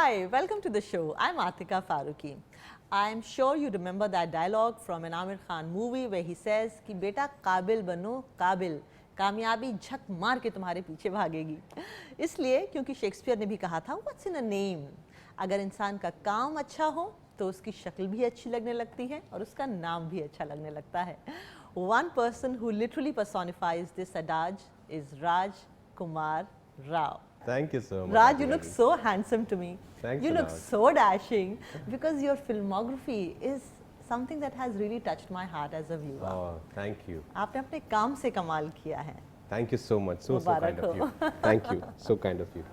Hi, welcome to the show. I'm Atika Farooqui. I'm sure you remember that dialogue from an Amir Khan movie where he says कि बेटा काबिल बनो काबिल, कामयाबी झक मार के तुम्हारे पीछे भागेगी. इसलिए क्योंकि शेक्सपियर ने भी कहा था What's in a name? अगर इंसान का काम अच्छा हो तो उसकी शक्ल भी अच्छी लगने लगती है और उसका नाम भी अच्छा लगने लगता है. One person who literally personifies this adage is Rajkummar Rao. Thank you so much. Raj, you look so handsome to me. Thanks you a look lot. so dashing because your filmography is something that has really touched my heart as a viewer. Oh, thank you. आपने अपने काम से कमाल किया है. Thank you so much. So kind of you. Thank you. So kind of you.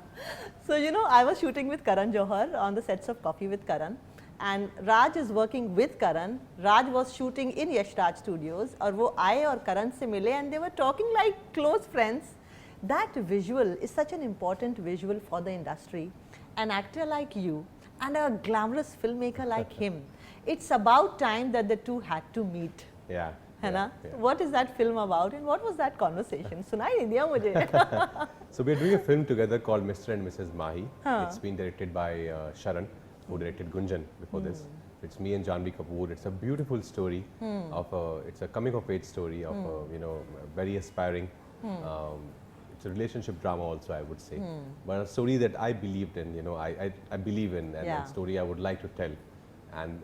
So you know, I was shooting with Karan Johar on the sets of Coffee with Karan, and Raj is working with Karan. Raj was shooting in Yash Raj Studios, और वो आए और Karan से मिले and they were talking like close friends. That visual is such an important visual for the industry. An actor like you and a glamorous filmmaker like him, it's about time that the two had to meet. Yeah. है ना? What is that film about and what was that conversation? सुनाई नहीं दिया मुझे. So we're doing a film together called Mr. and Mrs. Mahi. It's been directed by Sharan, who directed Gunjan before this. It's me and Janvi Kapoor. It's a beautiful story of it's a coming of age story of you know, very aspiring. It's a relationship drama also, I would say, but a story that I believed in. You know, I believe in, and a story I would like to tell. And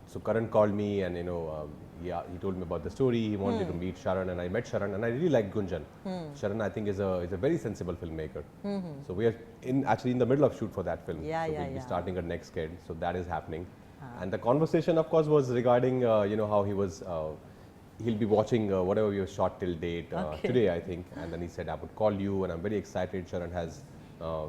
so Karan called me, and you know, he told me about the story. He wanted to meet Sharan, and I met Sharan, and I really like Gunjan. Sharan, I think, is a very sensible filmmaker. So we are actually in the middle of shoot for that film. So we'll be starting our next kid. So that is happening. And the conversation, of course, was regarding you know, how he was. He'll be watching whatever we have shot till date today, I think. And then he said, I would call you, and I'm very excited. Sharan has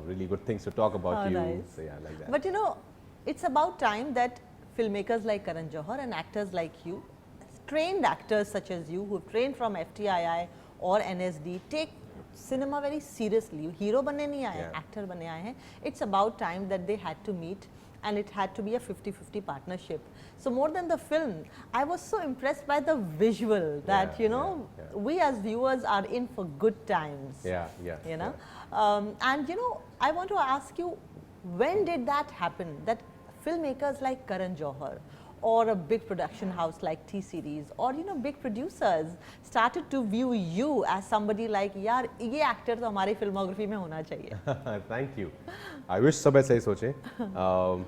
really good things to talk about you. Nice. So yeah, like that. But you know, it's about time that filmmakers like Karan Johar and actors like you, trained actors such as you, who've trained from FTII or NSD, take cinema very seriously. Hero बनने नहीं आए, actor बनने आए हैं. It's about time that they had to meet, and it had to be a 50-50 partnership. So more than the film, I was so impressed by the visual that, you know, we as viewers are in for good times. You know, and you know, I want to ask you, when did that happen? That filmmakers like Karan Johar or a big production house like T-Series or, you know, big producers started to view you as somebody like, यार ये actor तो हमारी filmography में होना चाहिए. Thank you. I wish सब ऐसे ही सोचे.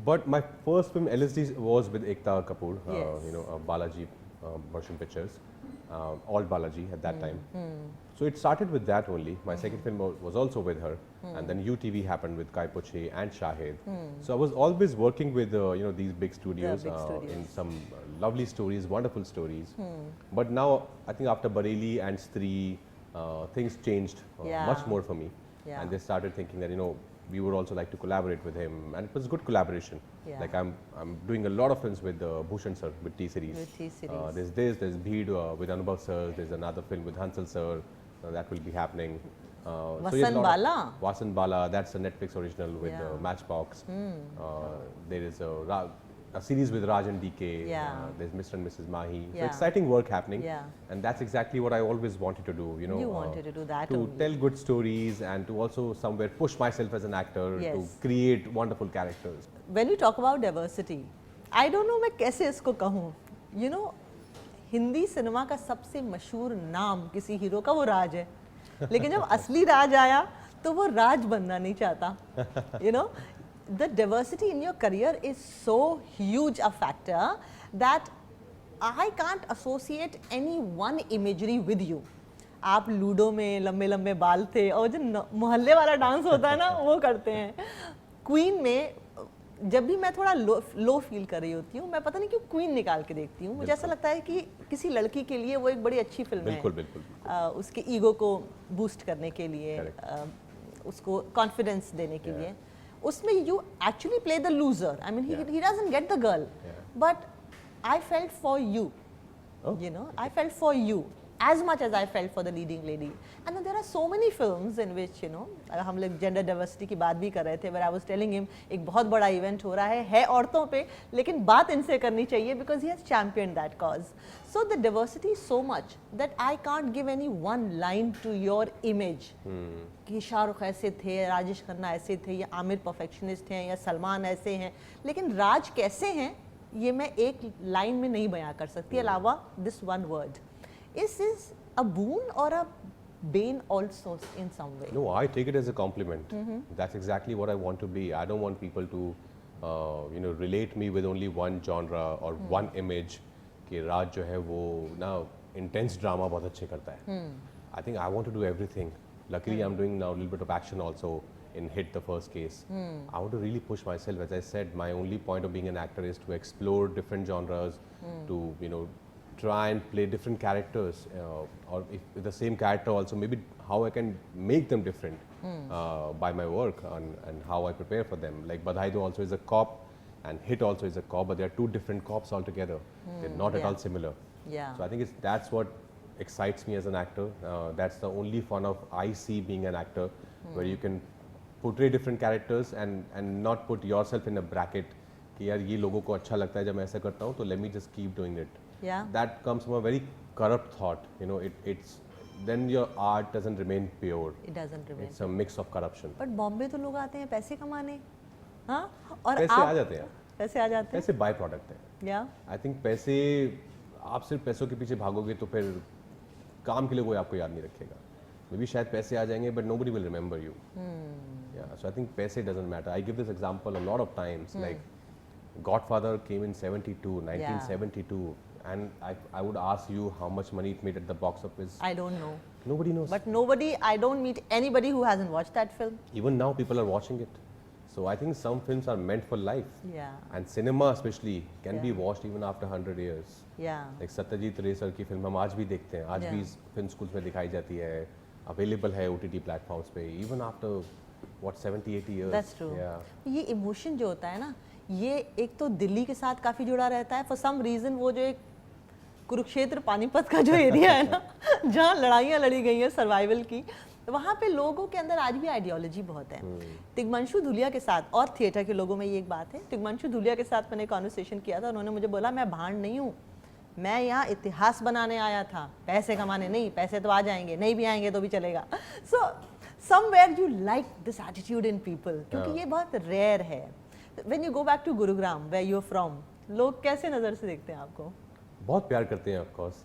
But my first film LSD was with Atika Kapoor. You know, Balaji Motion Pictures, all Balaji at that time. So it started with that only. My second film was also with her, and then UTV happened with Kai Poche and Shahid. So I was always working with you know, these big studios, in some lovely stories, wonderful stories. But now I think after Bareilly and Stree, things changed much more for me, and they started thinking that, you know, we would also like to collaborate with him, and it was good collaboration. Like I'm doing a lot of films with Bhushan sir, with T-Series. There's Bheed with Anubhav sir. There's another film with Hansal sir that will be happening. Vasan Bala. Vasan Bala, that's a Netflix original with Matchbox. There is a series with Raj and DK. There's Mr. and Mrs. Mahi. So exciting work happening. And that's exactly what I always wanted to do. You know, you wanted to do that to only. tell good stories and to also somewhere push myself as an actor to create wonderful characters. When you talk about diversity, I don't know मैं कैसे इसको कहूँ. You know, Hindi cinema का सबसे मशहूर नाम किसी hero का वो राज है. लेकिन जब असली राज आया तो वो राज बनना नहीं चाहता. You know, the diversity in your career is so huge a factor that I can't associate any one imagery with you. आप लूडो में लंबे लंबे बाल थे और जो मोहल्ले वाला डांस होता है ना वो करते हैं. क्वीन में जब भी मैं थोड़ा लो फील कर रही होती हूँ, मैं पता नहीं क्यों क्वीन निकाल के देखती हूँ. मुझे ऐसा लगता है कि किसी लड़की के लिए वो एक बड़ी अच्छी फिल्म है. बिल्कुल बिल्कुल. उसके ईगो को बूस्ट करने के लिए, उसको कॉन्फिडेंस देने के लिए. उसमें you actually play the loser. I mean, he doesn't get the girl, but I felt for you. You know, I felt for you. as much as I felt for the leading lady. And then there are so many films in which, you know, हम लोग gender diversity की बात भी कर रहे थे, where I was telling him एक बहुत बड़ा event हो रहा है औरतों पे, लेकिन बात इनसे करनी चाहिए because he has championed that cause. So the diversity is so much that I can't give any one line to your image. कि शाहरुख ऐसे थे, राजेश खन्ना ऐसे थे, या आमिर परफेक्शनिस्ट हैं, या सलमान ऐसे हैं, लेकिन राज कैसे हैं ये मैं एक लाइन में नहीं बयां कर सकती अलावा this one word. Is this a boon or a bane also in some way? No, I take it as a compliment. That's exactly what I want to be. I don't want people to, relate me with only one genre or one image. कि राज जो है वो ना intense drama बहुत अच्छे करता है. I think I want to do everything. Luckily, I'm doing now a little bit of action also in Hit, the first case. I want to really push myself. As I said, my only point of being an actor is to explore different genres, to try and play different characters, or if the same character also, maybe how I can make them different by my work and how I prepare for them. Like Badhai Do also is a cop, and Hit also is a cop, but they are two different cops altogether. They're not at all similar. Yeah. So I think that's what excites me as an actor. That's the only fun of I see being an actor, where you can portray different characters and not put yourself in a bracket कि यार ये लोगों को अच्छा लगता है जब मैं ऐसा करता हूँ तो let me just keep doing it. Yeah. That comes from a very corrupt thought. It's then your art doesn't remain pure. It doesn't remain. It's a mix of corruption. But Bombay तो लोग आते हैं पैसे कमाने, हाँ, और पैसे आप आ जाते हैं. पैसे आ जाते हैं. पैसे बाय प्रोडक्ट है. Yeah. I think पैसे आप सिर्फ पैसों के पीछे भागोगे तो फिर काम के लिए कोई आपको याद नहीं रखेगा. Maybe शायद पैसे आ जाएंगे but nobody will remember you. Yeah, so I think पैसे doesn't matter. I give this example a lot of times. Like Godfather came in 1972, and I would ask you how much money it made at the box office. I don't know. Nobody knows. But I don't meet anybody who hasn't watched that film. Even now people are watching it. So I think some films are meant for life. Yeah. And cinema especially can be watched even after 100 years. Yeah. Like Satyajit रे sir की film हम आज भी देखते हैं. आज भी film schools में दिखाई जाती है. Available है OTT platforms पे. Even after 70-80 years. That's true. Yeah. ये इमोशन जो होता है ना, ये एक तो दिल्ली के साथ काफ़ी जुड़ा रहता है. फॉर सम रीज़न वो जो एक कुरुक्षेत्र पानीपत का जो एरिया है ना, जहाँ लड़ाइयाँ लड़ी गई हैं सर्वाइवल की, वहाँ पे लोगों के अंदर आज भी आइडियोलॉजी बहुत है. तिग्मांशु धूलिया के साथ, और थिएटर के लोगों में ये एक बात है, तिग्मांशु धूलिया के साथ मैंने कॉन्वर्सेशन किया था. उन्होंने मुझे बोला मैं भांड नहीं हूँ, मैं यहाँ इतिहास बनाने आया था, पैसे कमाने नहीं. पैसे तो आ जाएंगे, नहीं भी आएंगे तो भी चलेगा. So somewhere you like this attitude in people, क्योंकि ये बहुत रेयर है. When you go back to Gurugram where you are from, लोग कैसे नज़र से देखते हैं आपको? बहुत प्यार करते हैं ऑफ कोर्स.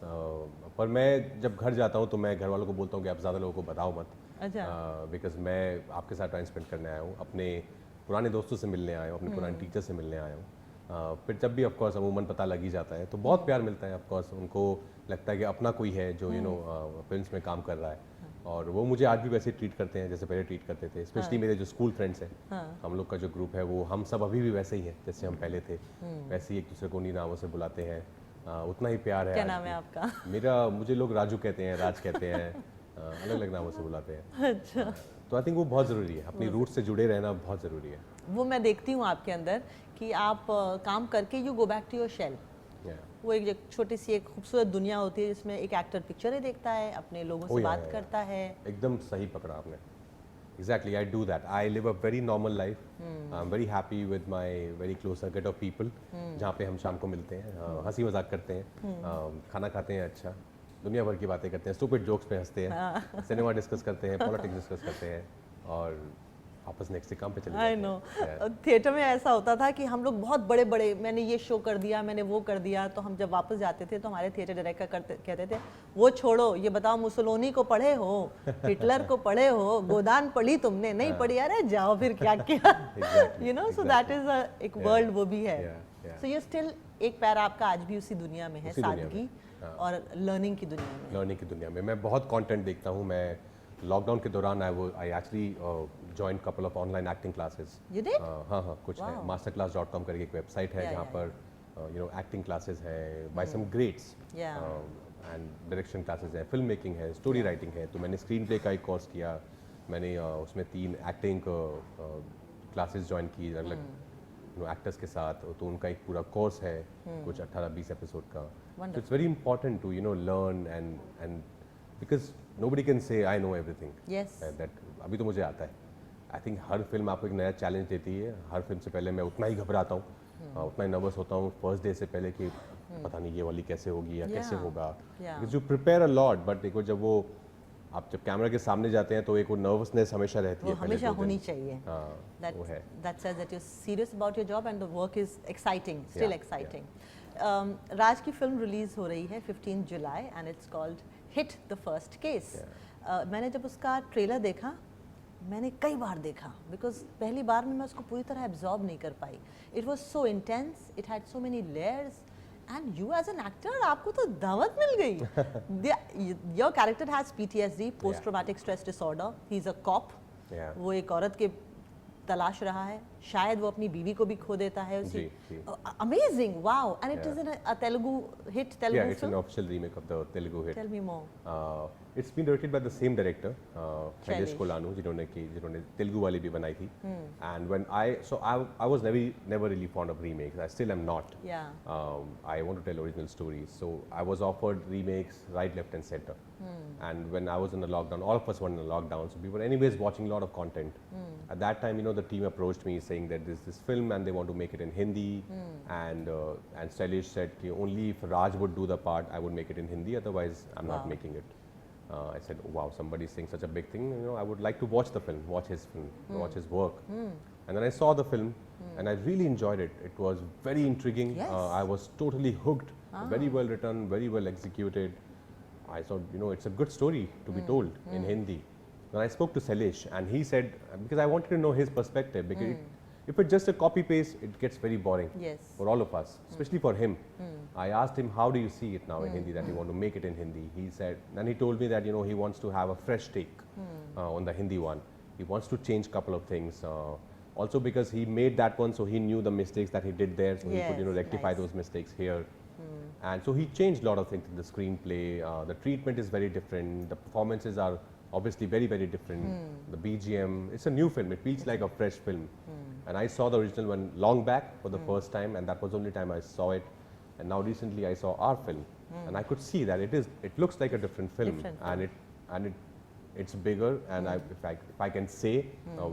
पर मैं जब घर जाता हूँ तो मैं घर वालों को बोलता हूँ कि आप ज़्यादा लोगों को बताओ मत. अच्छा. बिकॉज मैं आपके साथ टाइम स्पेंड करने आया हूँ, अपने पुराने दोस्तों से मिलने आया हूँ, अपने पुराने टीचर से मिलने आया हूँ. फिर जब भी ऑफ कोर्स अमूमन पता लग ही जाता है तो बहुत प्यार मिलता है. ऑफ कोर्स उनको लगता है कि अपना कोई है जो फिल्म्स में काम कर रहा है, और वो मुझे आज भी वैसे ट्रीट करते हैं जैसे पहले ट्रीट करते थे. स्पेशली मेरे जो स्कूल फ्रेंड्स हैं, हम लोग का जो ग्रुप है वो हम सब अभी भी वैसे ही हैं जैसे हम पहले थे. वैसे ही एक दूसरे को उन्हीं नामों से बुलाते हैं. उतना ही प्यार है. क्या नाम है आपका? मुझे लोग राजू कहते हैं, राज कहते हैं, अलग अलग नामों से बुलाते हैं. अच्छा. तो आई थिंक वो बहुत ज़रूरी है. अपनी रूट से जुड़े रहना बहुत ज़रूरी है. वो मैं देखती हूँ आपके अंदर कि आप काम करके you go back to your shell. वो एक छोटी सी एक खूबसूरत दुनिया होती है जिसमें एक एक्टर पिक्चरें देखता है, अपने लोगों से बात करता है. एकदम सही पकड़ा आपने. Exactly, I do that. I live a very normal life. I'm very happy with my very close circuit of people. जहाँ पे हम शाम को मिलते हैं, हंसी मजाक करते हैं, खाना खाते हैं, अच्छा दुनिया भर की बातें करते हैं, stupid jokes पे हंसते हैं, सिनेमा डिस्कस करते हैं, पॉलिटिक्स डिस्कस करते हैं, और आपस नेक्स्ट से काम पे चले जाते हैं. I know. थिएटर में ऐसा होता था कि हम लोग बहुत बड़े बड़े, मैंने ये शो कर दिया, मैंने वो कर दिया, तो हम जब वापस जाते थे तो हमारे थिएटर डायरेक्टर कहते थे वो छोड़ो, ये बताओ मुसोलिनी को पढ़े हो, हिटलर को पढ़े हो, गोदान पढ़ी तुमने, नहीं पढ़ी, अरे जाओ फिर क्या किया. You know, so that is एक वर्ल्ड वो भी है. सो ये स्टिल एक पैर आपका आज भी उसी दुनिया में है, सादगी और लर्निंग की दुनिया में. लर्निंग की दुनिया में मैं बहुत कंटेंट देखता हूँ. मैं लॉकडाउन के दौरान I actually joined couple of online acting classes. You did? हाँ कुछ है. masterclass.com करके एक वेबसाइट है जहाँ पर एक्टिंग क्लासेस हैं by some greats. And direction classes हैं, फिल्म मेकिंग है, स्टोरी राइटिंग है. तो मैंने स्क्रीन प्ले का एक कोर्स किया. मैंने उसमें 3 एक्टिंग क्लासेस ज्वाइन की अलग. एक्टर्स के साथ, तो उनका एक पूरा कोर्स है कुछ 18-20 एपिसोड का. So it's very important to learn and because nobody can say I know everything. Yes. That अभी तो मुझे आता है. I think हर फिल्म आपको एक नया चैलेंज देती है. हर फिल्म से पहले मैं उतना ही घबराता हूँ, उतना ही नर्वस होता हूँ फर्स्ट डे से पहले कि पता नहीं ये वाली कैसे होगी या कैसे होगा. Because you prepare a lot, but देखो जब वो आप जब कैमरा के सामने जाते हैं तो एक वो नर्वसनेस हमेशा रहती है. हमेशा होनी चाहिए. वो है. That says that you're serious about your job and the work is exciting, still exciting. राज की फिल्म रिलीज हो रही है 15 जुलाई and it's called Hit the First Case. मैंने जब उसका ट्रेलर देखा, मैंने कई बार देखा बिकॉज पहली बार में मैं उसको पूरी तरह एब्जॉर्ब नहीं कर पाई. It was so intense, it had so many layers and you as an actor आपको तो दावत मिल गई. Your character has PTSD, post traumatic stress disorder. He is a cop. वो एक औरत के तलाश रहा है, शायद वो अपनी बीवी को भी खो देता है उसी. Amazing, wow. And it is in a Telugu hit, Telugu film? Yeah, it's an official remake of the Telugu hit. Tell me more. It's been directed by the same director, Shailesh Kolanu, जिन्होंने तेलुगु वाली भी बनाई थी. And when I was never really fond of remakes. I still am not. Yeah. I want to tell original stories. So I was offered remakes right, left, and center. And when I was in the lockdown, all of us were in the lockdown, so we were anyways watching a lot of content. At that time, the team approached me saying that there's this film and they want to make it in Hindi. And Shailesh said only if Raj would do the part, I would make it in Hindi. Otherwise, I'm not making it. I said, wow, somebody's saying such a big thing. I would like to watch the film, watch his film, watch his work. And then I saw the film, and I really enjoyed it. It was very intriguing. Yes. I was totally hooked. Very well written, very well executed. I thought, it's a good story to be told in Hindi. Then I spoke to Shailesh, and he said, because I wanted to know his perspective, because if it's just a copy paste, it gets very boring for all of us, especially for him. I asked him, how do you see it now in Hindi, that you want to make it in Hindi? He said, and he told me that he wants to have a fresh take on the Hindi one. He wants to change a couple of things. Also because he made that one, so he knew the mistakes that he did there, so he could rectify those mistakes here. And so he changed a lot of things in the screenplay. The treatment is very different. The performances are obviously very, very different. The BGM, it's a new film. It feels like a fresh film. And I saw the original one long back for the first time, and that was the only time I saw it. And now recently I saw our film, and I could see that it looks like a different film, and it's bigger. And if I can say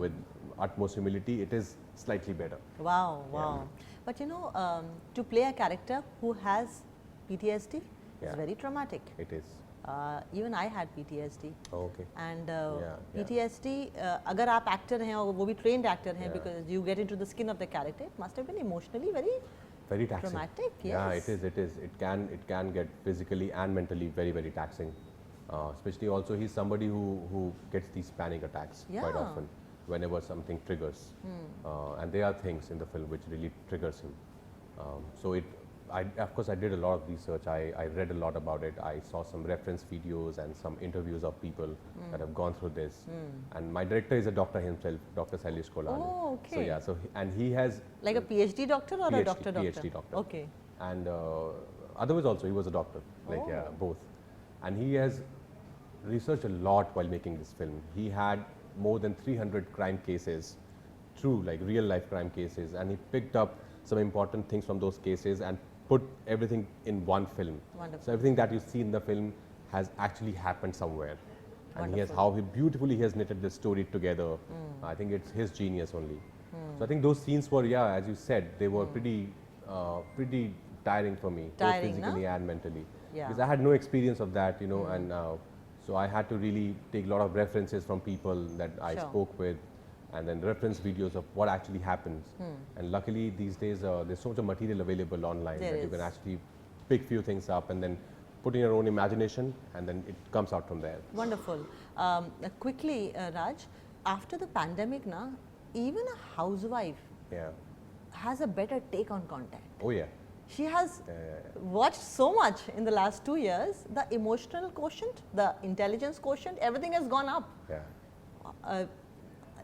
with utmost humility, it is slightly better. Wow, wow. But to play a character who has PTSD is very traumatic. It is. Even I had PTSD. Oh, okay. And PTSD, अगर आप actor हैं और वो भी trained actor हैं, because you get into the skin of the character, it must have been emotionally very taxing. Traumatic. Yes. Yeah, it is. It can get physically and mentally very, very taxing. Especially also he's somebody who gets these panic attacks quite often whenever something triggers. And there are things in the film which really triggers him. Of course, I did a lot of research. I read a lot about it. I saw some reference videos and some interviews of people that have gone through this. And my director is a doctor himself, Dr. Shailesh Kolanu. Oh, okay. So and he has like a PhD doctor or a doctor? PhD doctor. Okay. And otherwise also he was a doctor, both. And he has researched a lot while making this film. He had more than 300 crime cases, true real life crime cases, and he picked up some important things from those cases and put everything in one film. Wonderful. So everything that you see in the film has actually happened somewhere. And how beautifully he has knitted the story together. I think it's his genius only. So I think those scenes were, as you said, they were pretty tiring for me, both physically and mentally. Because I had no experience of that, and so I had to really take a lot of references from people that I spoke with, and then reference videos of what actually happens. And luckily these days there's so much material available online that you can actually pick few things up and then put in your own imagination, and then it comes out from there. Wonderful. Quickly, Raj, after the pandemic, even a housewife has a better take on content. Oh yeah. She has watched so much in the last 2 years. The emotional quotient, the intelligence quotient, everything has gone up.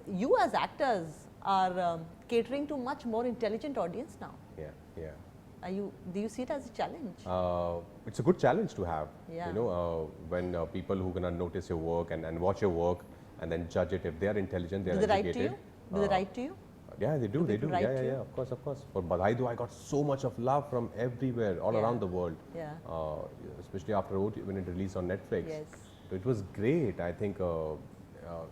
You as actors are catering to much more intelligent audience now. Do you see it as a challenge? It's a good challenge to have. Yeah. When people who are gonna notice your work and watch your work and then judge it, if they are intelligent, they are Do they write educated. to you? Do they write to you? Yeah, they do. They do. people write Yeah, you? yeah. Of course, of course. For Badhai Do, I got so much of love from everywhere, all Yeah. around the world. Yeah. Especially after when it released on Netflix. Yes. So it was great. I think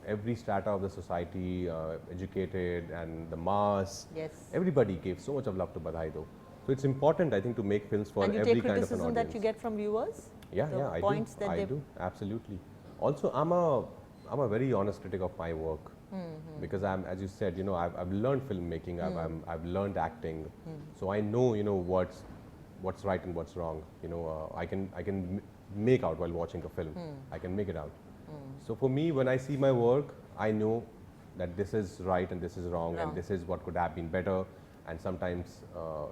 every strata of the society, educated and the mass, Yes. everybody gave so much of love to Badhai Do. So it's important, I think, to make films for And you every take kind of an criticism audience. that you get from viewers? Yeah, The yeah, I points do. that I they do, absolutely. Also, I'm a very honest critic of my work because as you said, I've learned filmmaking, I've learned acting, so I know, what's right and what's wrong. I can make out while watching a film. I can make it out. So for me, when I see my work, I know that this is right and this is wrong, and this is what could have been better. And sometimes,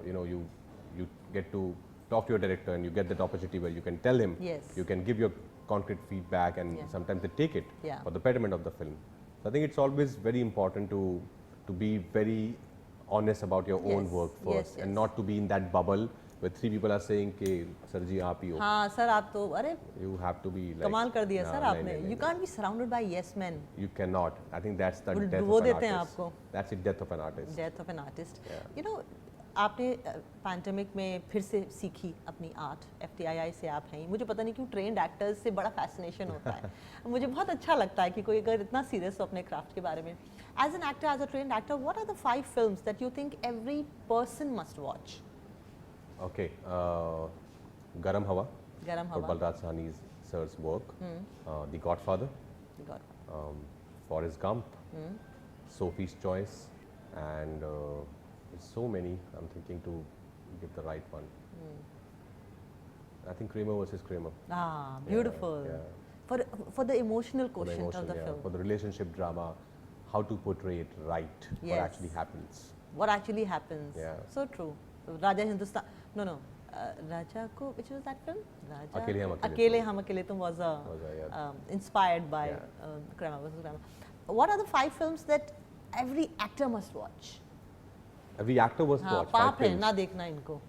you get to talk to your director and you get that opportunity where you can tell him, Yes. you can give your concrete feedback, and sometimes they take it Yeah. for the betterment of the film. So I think it's always very important to be very honest about your own Yes, work yes, first, and yes. not to be in that bubble where three people are saying, "Ke sir ji aap hi ho." हाँ sir आप तो अरे You have to be like, कमाल कर दिया "Nah, sir nahin, आपने. nahin, You nahin, can't be surrounded by yes men. You cannot. I think that's the वो death वो of an देते हैं artist. आपको. That's the death of an artist. Death of an artist. Yeah. You know, आपने pandemic में फिर से सीखी अपनी आर्ट. FTII से आप हैं. मुझे पता नहीं क्यों ट्रेंड एक्टर्स से बड़ा फैसिनेशन होता है. मुझे बहुत अच्छा लगता है कि कोई अगर इतना सीरियस हो अपने क्राफ्ट के बारे में. As an actor, as a trained actor, what are the 5 films that you think every person must watch? Okay. Garam Hawa. Garam For Hawa. Balraj Sahni's sir's work. The Godfather. God. Forrest Gump. Sophie's Choice. And there's so many. I'm thinking to give the right one. I think Kramer versus Kramer. Ah, beautiful. Yeah. For the emotional For the quotient emotion, of the yeah. film. For the relationship drama, how to portray it right, what Yes. actually happens. What actually happens. Yeah. So true. Raja Hindustan. No. Raja ko, which was that film? Raja. Akele Hum Akele Akele Hum Akele Tum was yeah. inspired by Yeah. Kramer versus Kramer. What are the 5 films that every actor must watch? Every actor was हाँ, watched. पाप है ना देखना इनको.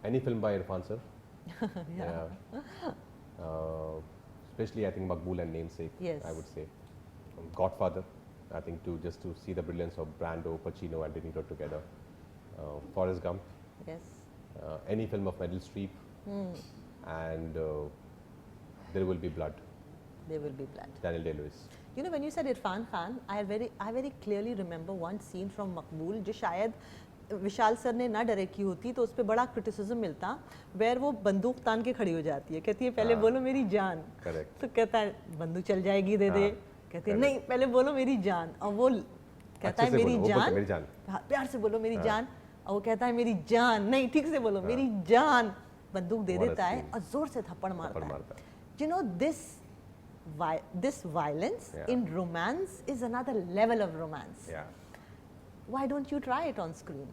Any film by Irfan sir. Yeah. Especially I think Maqbool and Namesake. Yes. I would say. Godfather. I think to see the brilliance of Brando, Pacino, and De Niro together. Forrest Gump. Yes. Any film of Meryl Streep. And There Will Be Blood. There Will Be Blood. Daniel Day-Lewis. You know, when you said Irfan Khan, I very clearly remember one scene from Maqbool जो शायद विशाल sir ने ना direct की होती तो उस पर बड़ा क्रिटिसिज्म मिलता, वेयर वो बंदूक तान के खड़ी हो जाती है, कहती है पहले बोलो मेरी जान. Correct. तो कहता है बंदूक चल जाएगी दे दे, कहती है नहीं पहले बोलो मेरी जान, और वो कहता है मेरी जान, प्यार से बोलो मेरी जान, और वो कहता है मेरी जान, नहीं ठीक से बोलो मेरी जान, बंदूक दे देता है और जोर से थप्पड़ मारता है. You know, this violence in romance is another level of romance. Yeah. Why don't you try it on screen?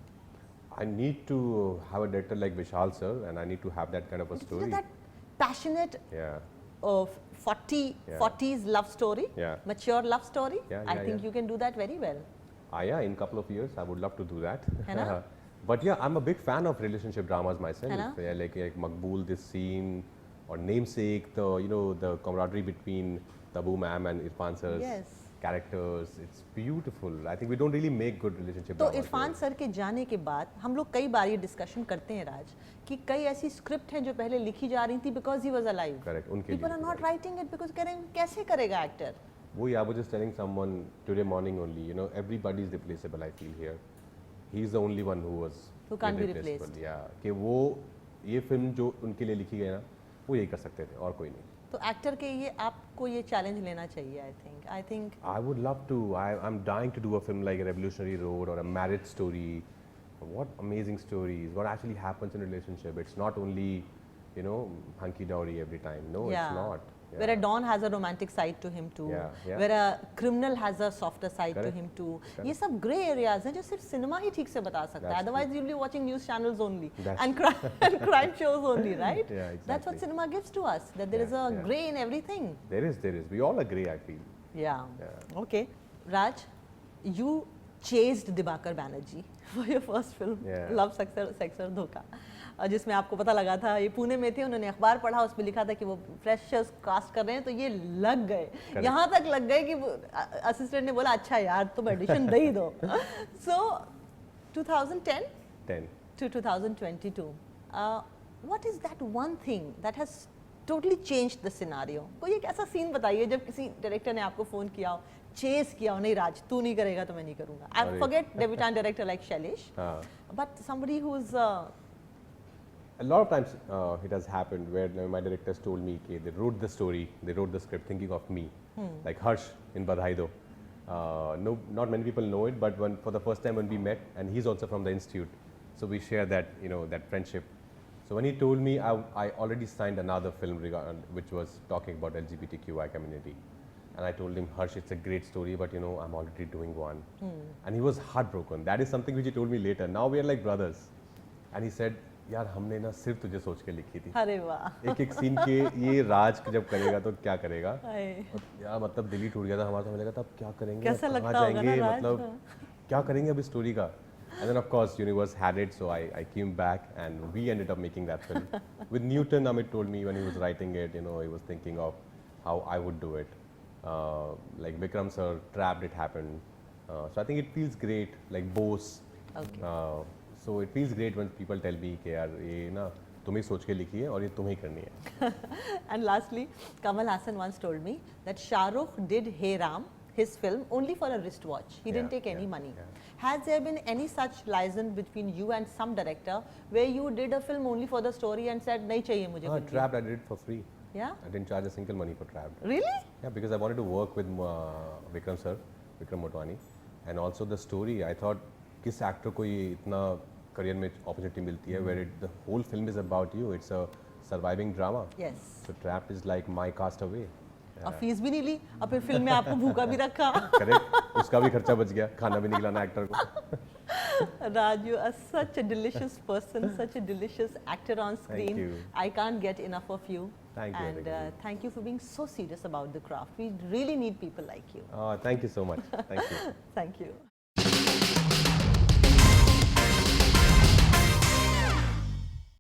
I need to have a director like Vishal sir, and I need to have that kind of a You know, story. that passionate Yeah. of 40s love story, Yeah. mature love story. Yeah, I yeah, think yeah. you can do that very well. Yeah, in a couple of years, I would love to do that. है ना? But yeah, I'm a big fan of relationship dramas myself. है ना? Yeah, like Maqbool, this scene, or Namesake, the camaraderie between Tabu Ma'am and Irfan sir's Yes. characters. It's beautiful. I think we don't really make good relationship तो dramas. Irfan sir के जाने के बाद हम लोग कई बार ये डिस्कशन करते हैं राज कि कई ऐसी स्क्रिप्ट हैं जो पहले लिखी जा रही थी because he was alive. Correct. उनके People लिए are not writing it because कह रहे हैं कैसे करेगा actor. I was just telling someone today morning only, everybody is replaceable, I feel here. He's the only one who was Who can't be irreplaceable. replaced. Yeah, कि वो ये film जो उनके लिए लिखी गई ना, वो यही कर सकते थे और कोई नहीं. तो एक्टर के ये आपको ये चैलेंज लेना चाहिए. I think I would love to. I'm dying to do a film like a Revolutionary Road or a marriage story. What amazing stories. What actually happens in a relationship. It's not only, hunky-dory every time. No, it's not. Yeah. Where a Don has a romantic side to him too. Yeah. Where a criminal has a softer side Correct. to him too. Correct. ये सब grey areas हैं जो सिर्फ cinema ही ठीक से बता सकता है. That's Otherwise you'll be watching news channels only That's and crime shows only, right? Yeah, exactly. That's what cinema gives to us. That there is a Yeah. grey in everything. There is. We all agree, I feel. Yeah. Yeah. Okay. Raj, you chased Dibakar Banerjee for your first film, Yeah. Love, Sex और धोखा. जिसमें आपको पता लगा था ये पुणे में थे, उन्होंने अखबार पढ़ा, उसमें लिखा था कि वो फ्रेशर्स कास्ट कर रहे हैं, तो ये लग गए, यहाँ तक लग गए कि असिस्टेंट ने बोला अच्छा यार तुम एडिशन दे ही दो. So 2010 to 2022, what is that one thing that has totally changed the scenario? कोई एक ऐसा सीन बताइए जब किसी डायरेक्टर ने आपको फोन किया हो, चेस किया हो, नहीं राज तू नहीं करेगा तो मैं नहीं करूंगा. I forget debutant director like Shailesh, but somebody who's a lot of times it has happened where my directors told me okay, they wrote the story, they wrote the script thinking of me, like Harsh in Badhai Do. No, not many people know it, but when, for the first time when we met, and he's also from the institute, so we share that, you know, that friendship. So when he told me, I already signed another film which was talking about LGBTQI community, and I told him, Harsh, it's a great story, but you know, I'm already doing one, and he was heartbroken. That is something which he told me later. Now we are like brothers, and he said, यार हमने ना सिर्फ तुझे सोच के लिखी थी. अरे वाह. एक एक सीन के ये राज जब करेगा तो क्या करेगा. यार मतलब दिल ही टूट गया था हमारा, तो हमें लगा था अब क्या करेंगे, कैसा लगता जाएंगे, होगा ना मतलब क्या करेंगे अब इस स्टोरी का. And then of course universe had it, so I came back and we ended up making that film. With Newton, Amit told me when he was writing it, you know, he was thinking of how I would do it. Like Vikram sir, Trapped, it happened. So I think it feels great, like Bose. Okay. So it feels great when people tell me कि यार ये ना तुम्हें सोच के लिखी है और ये तुम्हें करनी है. And lastly, Kamal Hassan once told me that Shah Rukh did Hey Ram, his film, only for a wristwatch. He didn't take any money. Has there been any such liaison between you and some director where you did a film only for the story and said नहीं चाहिए मुझे? Trapped, I did it for free. Yeah. I didn't charge a single money for Trapped. Really? Yeah, because I wanted to work with Vikram sir, Vikram Motwani, and also the story. I thought किस actor को ये इतना career में opportunity मिलती है where the whole film is about you. It's a surviving drama. Yes. So Trapped is like my castaway. और fees भी नहीं ली और फिर फिल्म में आपको भूखा भी रखा. करेक्ट, उसका भी खर्चा बच गया, खाना भी नहीं खिलाना एक्टर को. Raj, you are such a delicious person, such a delicious actor on screen. Thank you. I can't get enough of you. Thank you. And thank you for being so serious about the craft. We really need people like you. Thank you so much. Thank you. Thank you.